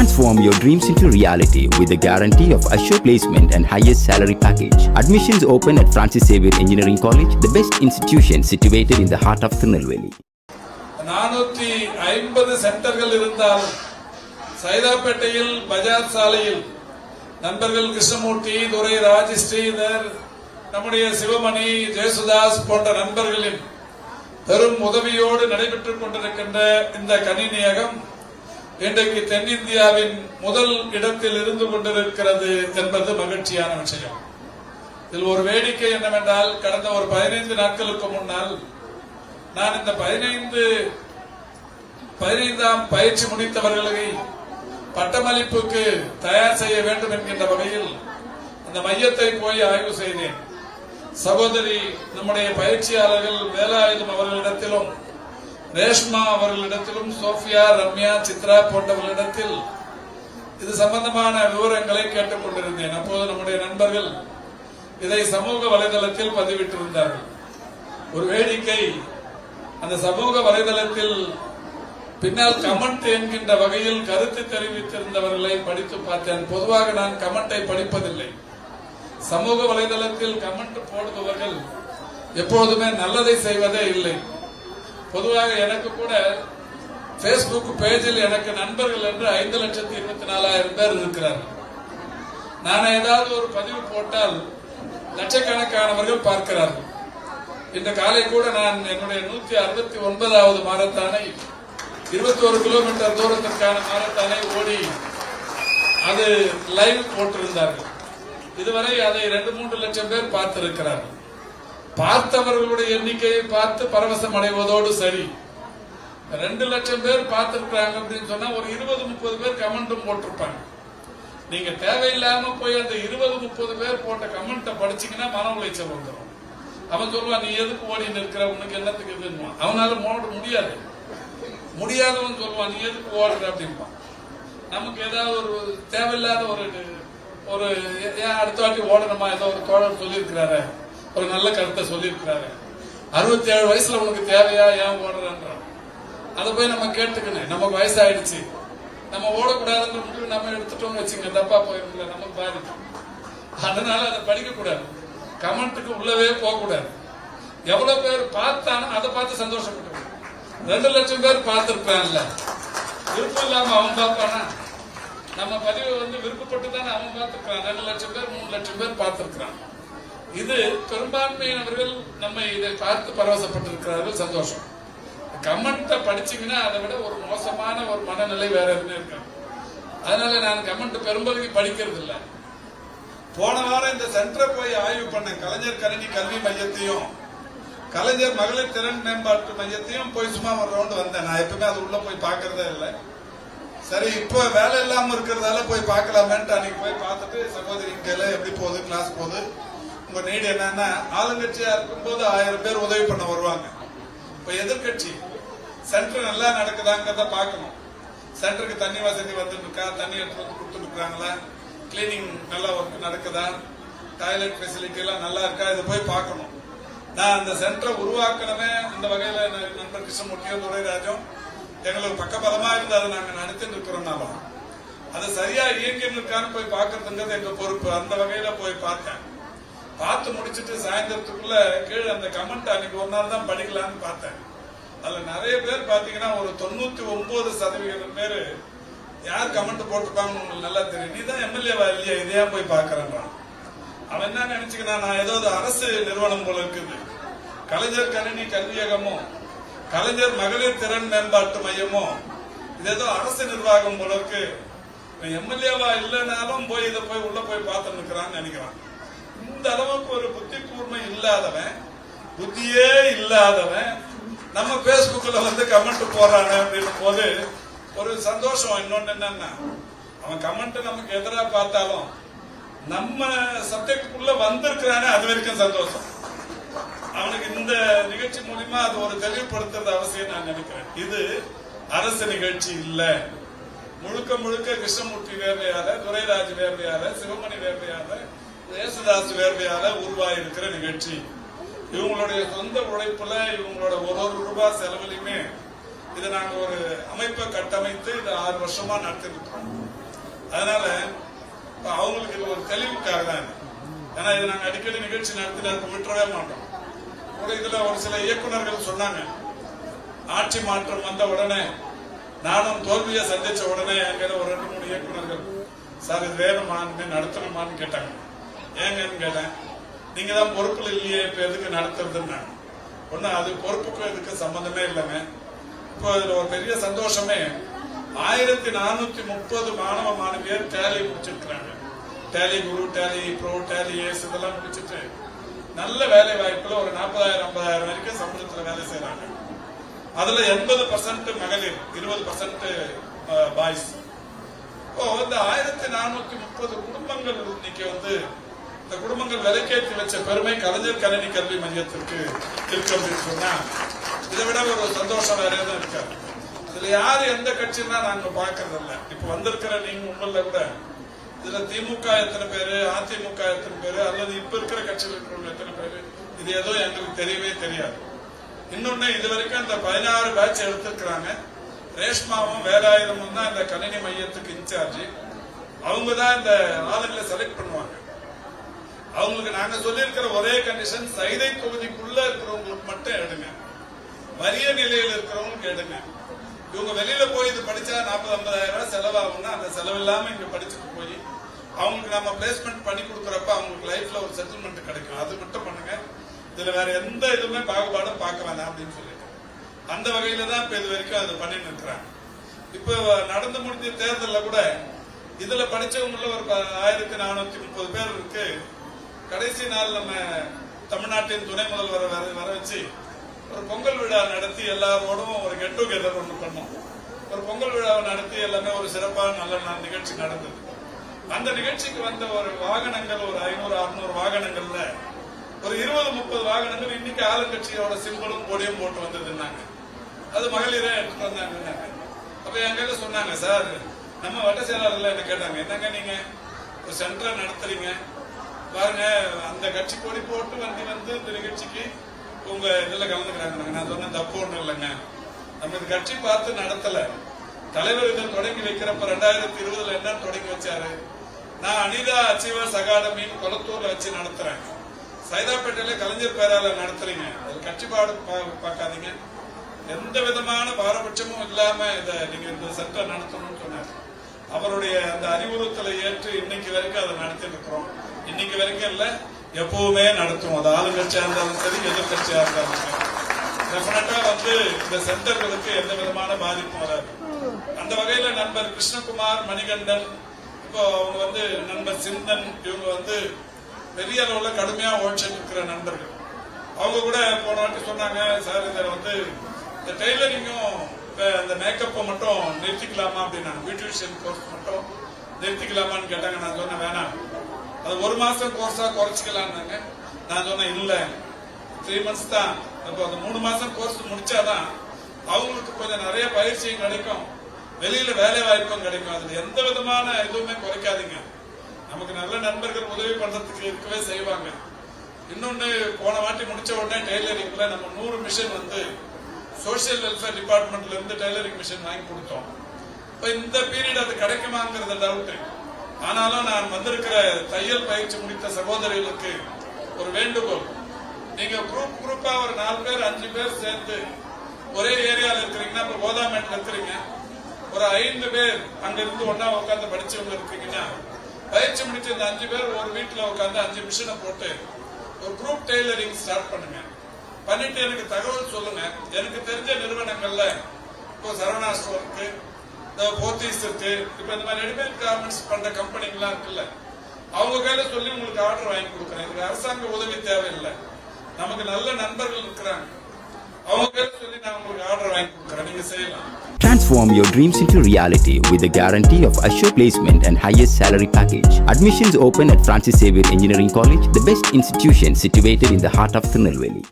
Transform your dreams into reality with the guarantee of assured placement and highest salary package. Admissions open at Francis Xavier Engineering College, the best institution situated in the heart of Tirunelveli. 450 சென்டர்கள் இருந்தாலும் சைதாப்பேட்டையில் பஜார் சாலையில் நண்பர்கள் கிருஷ்ணமூர்த்தி, துரை, ராஜ், ஸ்ரீதர், நம்முடைய சிவமணி, ஜெயசுதாஸ் போன்ற நண்பர்களின் பெரும் உதவியோடு நடைபெற்றுக் கொண்டிருக்கின்ற இந்த கணினியகம் இன்றைக்கு தென்னிந்தியாவின் முதல் இடத்தில் இருந்து கொண்டிருக்கிறது என்பது மகிழ்ச்சியான விஷயம். இதில் ஒரு வேடிக்கை என்னவென்றால், கடந்த ஒரு 15 நாட்களுக்கு முன்னால் நான் இந்த 15ஆம் பயிற்சி முடித்தவர்களை பட்டமளிப்புக்கு தயார் செய்ய வேண்டும் என்கின்ற வகையில் அந்த மையத்தை போய் ஆய்வு செய்தேன். சகோதரி நம்முடைய பயிற்சியாளர்கள் வேலாயுதம் அவர்களிடத்திலும், ரேஷ்மா அவர்களிடத்திலும், சோஃபியா, ரம்யா, சித்ரா போன்றவர்களிடத்தில் இது சம்பந்தமான விவரங்களை கேட்டுக் கொண்டிருந்தேன். அப்போது நம்முடைய நண்பர்கள் இதை சமூக வலைதளத்தில் பதிவிட்டிருந்தார்கள். ஒரு வேடிக்கை, அந்த சமூக வலைதளத்தில் பின்னால் கமெண்ட் என்கின்ற வகையில் கருத்து தெரிவித்திருந்தவர்களை படித்து பார்த்தேன். பொதுவாக நான் கமெண்டை படிப்பதில்லை. சமூக வலைதளத்தில் கமெண்ட் போடுபவர்கள் எப்போதுமே நல்லதை செய்வதே இல்லை. பொதுவாக எனக்கு கூட பேஸ்புக் பேஜில் எனக்கு நண்பர்கள் என்று 5,24,000 பேர் இருக்கிறார்கள். நான் ஏதாவது ஒரு பதிவு போட்டால் லட்சக்கணக்கானவர்கள் பார்க்கிறார்கள். இந்த காலை கூட நான் என்னுடைய 169வது மாரத்தானை 21 கிலோமீட்டர் தூரத்திற்கான மாரத்தானை ஓடி அது லைவ் போட்டிருந்தார்கள். இதுவரை அதை 2-3 லட்சம் பேர் பார்த்திருக்கிறார்கள். பார்த்தவர்களுடைய எண்ணிக்கையை பார்த்து பரவசம் அடைவதோடு சரி, 2 லட்சம் பேர் பார்த்திருக்கிறாங்க அப்படின்னு சொன்னா ஒரு 20-30 பேர் கமெண்ட்டும் போட்டிருப்பாங்க. நீங்க தேவையில்லாம போய் அந்த 20-30 பேர் போட்ட கமெண்ட்டை படிச்சீங்கன்னா மன உளைச்சல் வந்துடும். அவன் சொல்லுவான், நீ எதுக்கு ஓடி நிற்கிற, உனக்கு என்னத்துக்கு இதுன்னு. அவனால ஓட முடியாதவன் சொல்லுவான், நீ எதுக்கு ஓடுற அப்படின்பான். நமக்கு ஏதாவது ஒரு தேவையில்லாத ஒரு அடுத்த வாட்டி ஓடணுமா, ஏதோ ஒரு தோழர் சொல்லியிருக்கிறாரு, ஒரு நல்ல கருத்தை சொல்லியிருக்கிறாரு, 67 வயசுல உனக்கு தேவையா, ஏன் ஓடுறான்றான். அதை போய் நம்ம கேட்டுக்கணும். நமக்கு வயசாயிடுச்சு, நம்ம ஓடக்கூடாதுன்ற முடிவு நம்ம எடுத்துட்டோம்னு வச்சுங்க, தப்பா போயிருக்கல, நமக்கு பாதிக்கும். அதனால அதை படிக்க கூடாது, கமெண்ட்டுக்கு உள்ளவே போக கூடாது. எவ்வளவு பேர் பார்த்தானோ அதை பார்த்து சந்தோஷப்பட்டு. 2 லட்சம் பேர் பார்த்திருக்கான்ல, விருப்பம் இல்லாம அவன் பார்ப்பானா? நம்ம பதிவு விருப்பப்பட்டு தானே அவன் பார்த்திருக்கான். 2 லட்சம் பேர் 3 லட்சம் பேர் பார்த்திருக்கிறான். இது பெரும்பான்மையினவர்கள் நம்ம இதை பார்த்து பரவசப்பட்டிருக்கிறார்கள், சந்தோஷம். கமெண்ட்டை படிச்சீங்கன்னா அதை விட ஒரு மோசமான ஒரு மனநிலை வேற எதுவுமே இருக்கு. அதனால நான் கமெண்ட் பெரும்பகுதி படிக்கிறது இல்லை. போன வாரம் இந்த சென்டரை போய் ஆய்வு பண்ண கலைஞர் கணினி கல்வி மையத்தையும் கலைஞர் மகளிர் திறன் மேம்பாட்டு மையத்தையும் போய் சும்மா ஒரு ரவுண்டு வந்தேன். நான் எப்பவுமே அது உள்ள போய் பாக்குறதே இல்லை. சரி, இப்போ வேலை இல்லாம இருக்கிறதால போய் பார்க்கலாமேன்ட்டு அன்னைக்கு போய் பார்த்துட்டு, சகோதரி கையில எப்படி போகுது, கிளாஸ் போகுது, உங்க நீடு என்னன்னா, ஆளுங்கட்சியா இருக்கும்போது 1000 பேர் உதவி பண்ண வருவாங்க. இப்ப எதிர்கட்சி சென்டர் நல்லா நடக்குதாங்கிறத பார்க்கணும். சென்டருக்கு தண்ணி வசதி வந்துட்டு இருக்கா, தண்ணி எடுத்து வந்து கொடுத்துட்டு இருக்காங்களா, கிளீனிங் நல்லா ஒர்க் நடக்குதா, டாய்லெட் ஃபெசிலிட்டி எல்லாம் நல்லா இருக்கா, இதை போய் பார்க்கணும். நான் அந்த சென்டரை உருவாக்கணுமே அந்த வகையில நண்பர் கிருஷ்ணமூர்த்தியும் துரைராஜும் எங்களுக்கு பக்கபலமா இருந்து அதை நாங்க நடத்திட்டு இருக்கிறோம்னாலும் அதை சரியா இயங்கிட்டு இருக்கான்னு போய் பார்க்கறதுங்கிறது எங்க பொறுப்பு. அந்த வகையில போய் பார்த்தேன். பார்த்து முடிச்சுட்டு சாயந்தரத்துக்குள்ள கீழே அந்த கமெண்ட் அன்னைக்கு ஒரு நாள் தான் படிக்கலான்னு பார்த்தேன். அதுல நிறைய பேர் பாத்தீங்கன்னா ஒரு 99% பேரு யார் கமெண்ட் போட்டிருப்பாங்கன்னு உங்களுக்கு நல்லா தெரியும். நீ தான் எம்எல்ஏவா இல்லையா, இதையா போய் பாக்குறான். அவன் என்ன நினைச்சுக்கிறான், நான் ஏதோ அரசு நிறுவனம் போல இருக்குது, கலைஞர் கணினி கல்வியகமும் கலைஞர் மகளிர் திறன் மேம்பாட்டு மையமும் இது ஏதோ அரசு நிர்வாகம் போல இருக்கு, எம்எல்ஏவா இல்லைனாலும் போய் இதை போய் உள்ள போய் பார்த்து நிற்கிறான்னு நினைக்கிறான். இந்த அளவுக்கு ஒரு புத்தி கூர்மை இல்லாதவன், புத்தியே இல்லாதவன் நம்ம பேஸ்புக்ல கமெண்ட் போறானு அப்படின்னு போது ஒரு சந்தோஷம். இன்னொன்னு என்னன்னா, அவன் கமெண்ட் நமக்கு எதிராக பார்த்தாலும் நம்ம சப்ஜெக்டுக்குள்ள வந்திருக்கிறானே, அது வரைக்கும் சந்தோஷம். அவனுக்கு இந்த நிகழ்ச்சி மூலமா அது ஒரு தெளிவுபடுத்துறது அவசியம் நான் நினைக்கிறேன். இது அரசு நிகழ்ச்சி இல்ல, முழுக்க முழுக்க கிருஷ்ணமூர்த்தி வேர்வையால, துரைராஜ் வேர்வையால, சிவமணி வேர்வையால, ஜெயசுதாஸ் வேர்வையால உருவாயிருக்கிற நிகழ்ச்சி. இவங்களுடைய சொந்த உழைப்புல, இவங்களோட ஒரு ரூபாய் செலவுலையுமே இதை நாங்கள் ஒரு அமைப்பை கட்டமைத்து இதை 6 வருஷமா நடத்திருக்கிறோம். அதனால அவங்களுக்கு இது ஒரு தெளிவுக்காக தான் இது. ஏன்னா இது நாங்கள் அடிக்கடி நிகழ்ச்சி நடத்தி விட்டுறவே மாட்டோம். கூட இதுல ஒரு சில இயக்குநர்கள் சொன்னாங்க, ஆட்சி மாற்றம் வந்த உடனே நானும் தோல்வியை சந்திச்ச உடனே என்கிட்ட ஒரு 2-3 இயக்குநர்கள், சார் இது வேணுமான்னு நடத்தணுமான்னு கேட்டாங்க. ஏங்கன்னு கேட்டேன். நீங்க தான் பொறுப்புல இல்லையே, இப்ப எதுக்கு நடத்துறதுன்னு. ஒண்ணு அது பொறுப்புக்கும் இதுக்கு சம்பந்தமே இல்லைங்க. இப்போ இதுல ஒரு பெரிய சந்தோஷமே 1430 மாணவ மாணவியர் டேலி முடிச்சிருக்கிறாங்க. டேலி குரு, டேலி ப்ரோ, டேலி ஏஸ் இதெல்லாம் முடிச்சுட்டு நல்ல வேலை வாய்ப்புல ஒரு 40,000-50,000 வரைக்கும் சம்பளத்துல வேலை செய்யறாங்க. அதுல 80% மகளிர், 20% பாய்ஸ். இப்போ இந்த 1430 குடும்பங்கள் இன்னைக்கு வந்து இந்த குடும்பங்கள் விலைக்கேற்றி வச்ச பெருமை கலைஞர் கணினி கல்வி மையத்திற்கு இருக்கு அப்படின்னு சொன்னா இதை விட ஒரு சந்தோஷம் வேற எதுவும் இருக்காது. இதுல யாரு எந்த கட்சின்னா நாங்க பாக்குறது இல்ல. இப்ப வந்திருக்கிற நீங்க உங்கள கூட இதுல திமுக எத்தனை பேரு, அதிமுக எத்தனை பேரு, அல்லது இப்ப இருக்கிற கட்சியில் இருக்கிறவங்க எத்தனை பேரு, இது ஏதோ எங்களுக்கு தெரியவே தெரியாது. இன்னொன்னு இது வரைக்கும் இந்த 16 பேட்ச் எடுத்திருக்கிறாங்க. ரேஷ்மாவும் வேலாயுதமும் தான் இந்த கணினி மையத்துக்கு இன்சார்ஜ். அவங்க தான் இந்த ஆளுங்களை செலக்ட் பண்ணுவாங்க. அவங்களுக்கு நாங்க சொல்லியிருக்கிற ஒரே கண்டிஷன், சைதை தொகுதிக்குள்ள இருக்கிறவங்களுக்கு மட்டும் எடுங்க, வறிய நிலையில் இருக்கிறவங்களுக்கு எடுங்க. இவங்க வெளியில போய் இது படிச்சா 40-50,000 ரூபாய் செலவாகும்னா அந்த செலவு இல்லாம இங்க படிச்சுட்டு போய் அவங்களுக்கு நம்ம பிளேஸ்மெண்ட் பண்ணி கொடுக்குறப்ப அவங்களுக்கு லைஃப்ல ஒரு செட்டில்மெண்ட் கிடைக்கும். அது மட்டும் பண்ணுங்க. இதுல வேற எந்த இதுவுமே பாகுபாடும் பார்க்க வேண்டாம் அப்படின்னு சொல்லிட்டு அந்த வகையில தான் இப்ப இது வரைக்கும் அது பண்ணிட்டு இருக்கிறாங்க. இப்ப நடந்து முடிஞ்ச தேர்தலில் கூட இதுல படிச்சவங்கள ஒரு 1430 பேர் இருக்கு. கடைசி நாள் நம்ம தமிழ்நாட்டின் துணை முதல்வரை வர வச்சு ஒரு பொங்கல் விழா நடத்தி எல்லாரோடும் ஒரு கெட் டுகெதர் ஒன்று பண்ணோம். ஒரு பொங்கல் விழாவை நடத்தி எல்லாமே ஒரு சிறப்பான நல்ல நிகழ்ச்சி நடந்தது. அந்த நிகழ்ச்சிக்கு வந்த ஒரு வாகனங்கள் ஒரு 500-600 வாகனங்கள்ல ஒரு 20-30 வாகனங்கள் இன்னைக்கு ஆளுங்கட்சியோட சிம்பலும் கொடியும் போட்டு வந்ததுன்னாங்க. அது மகளிரே எடுத்துட்டு வந்தாங்க. அப்ப எங்க சொன்னாங்க, சார் நம்ம வட்ட செயலாளர்ல என்ன கேட்டாங்க, என்னங்க நீங்க ஒரு சென்டரை நடத்துறீங்க பாருங்க, அந்த கட்சி கொடி போட்டு வந்து இந்த நிகழ்ச்சிக்கு உங்க இதுல கலந்துக்கிறாங்க. நான் சொன்ன தப்பு ஒண்ணு இல்லைங்க, நம்ம இந்த கட்சி பார்த்து நடத்தல. தலைவர் இதை தொடங்கி வைக்கிறப்ப 2020 என்ன தொடங்கி வச்சாரு, நான் அனிதா அச்சீவர்ஸ் அகாடமின்னு கொளத்தூர்ல வச்சு நடத்துறேன். சைதாப்பேட்டையில கலைஞர் பேரால நடத்துறீங்க. அது கட்சிப்பாடு பார்க்காதீங்க, எந்த விதமான பாரபட்சமும் இல்லாம இதை நீங்க இந்த சென்டர் நடத்தணும்னு சொன்னார். அவருடைய அந்த அறிவுறுத்தலை ஏற்று இன்னைக்கு வரைக்கும் அதை நடத்திட்டு இருக்கிறோம். இன்னைக்கு வரைக்கும் இல்ல, எப்பவுமே நடத்துவோம். அது ஆளுங்கட்சியா இருந்தாலும் சரி, எதிர்கட்சியா இருந்தாலும் சரி. டெஃபினட்டா வந்து இந்த சென்டர்களுக்கு எந்த விதமான பாதிப்பும் வராது. அந்த வகையில நண்பர் கிருஷ்ணகுமார், மணிகண்டன், இப்போ அவங்க வந்து நண்பர் சிந்தன், இவங்க வந்து பெரிய அளவுல கடுமையா உழைச்சிட்டு இருக்கிற நண்பர்கள். அவங்க கூட போன வாட்டி சொன்னாங்க, சார் இதை வந்து இந்த டெய்லரிங்கும் இந்த மேக்கப்பை மட்டும் நிறுத்திக்கலாமா அப்படின்னாங்க. பியூட்டிஷியன் கோர்ஸ் மட்டும் நிறுத்திக்கலாமான்னு கேட்டாங்க. நான் சொன்னேன் வேணாம், அது 1 மாசம் கோர்ஸா குறைச்சிக்கலாம்னாங்க. நான் சொன்னேன் இல்ல, 3 months தான். அப்போ அந்த 3 மாசம் கோர்ஸ் முடிச்சாதான் அவங்களுக்கு கொஞ்சம் நிறைய பயிற்சியும் கிடைக்கும், வெளியில வேலை வாய்ப்பும் கிடைக்கும். அதுல எந்த விதமான எதுவுமே குறைக்காதீங்க. நமக்கு நல்ல நண்பர்கள் உதவி பண்றதுக்கு இருக்கவே செய்வாங்க. இன்னொன்னு, போன வாட்டி முடிச்ச உடனே டெய்லரிங்ல நம்ம 100 மிஷின் வந்து சோசியல் வெல்ஃபேர் டிபார்ட்மெண்ட்ல இருந்து டெய்லரிங் மிஷின் வாங்கி கொடுத்தோம். இப்ப இந்த பீரியட் அது கிடைக்குமாங்கிறது டவுட். ஆனாலும் நான் வந்திருக்கிற தையல் பயிற்சி முடித்த சகோதரிகளுக்கு ஒரு வேண்டுகோள், நீங்க குரூப்பா ஒரு 4 பேர் 5 பேர் சேர்ந்து ஒரே ஏரியால இருக்கிறீங்கன்னா, இப்ப கோதாமேட்ல இருக்கிறீங்க, ஒரு 5 பேர் அங்க இருந்து ஒன்னா உட்காந்து படிச்சவங்க இருக்கீங்கன்னா, பயிற்சி முடிச்ச இந்த 5 பேர் ஒரு வீட்டுல உட்காந்து 5 மிஷினை போட்டு ஒரு குரூப் டெய்லரிங் ஸ்டார்ட் பண்ணுங்க. பண்ணிட்டு எனக்கு தகவல் சொல்லுங்க. எனக்கு தெரிஞ்ச நிறுவனங்கள்ல இப்போ சரவணா ஸ்டோர் இருக்கு, போத்தீஸ் இருக்கு, இப்ப இந்த மாதிரி ரெடிமேட் கார்மெண்ட்ஸ் பண்ற கம்பெனிகள்லாம் இருக்குல்ல, அவங்க கையில சொல்லி உங்களுக்கு ஆர்டர் வாங்கி கொடுக்குறேன். இதுக்கு அரசாங்க உதவி தேவையில்லை. நமக்கு நல்ல நண்பர்கள் இருக்கிறாங்க, அவங்க கையில சொல்லி நான் உங்களுக்கு ஆர்டர் வாங்கி கொடுக்குறேன், நீங்க செய்யலாம். Transform your dreams into reality with the guarantee of assured placement and highest salary package. Admissions open at Francis Xavier Engineering College, the best institution situated in the heart of Tirunelveli.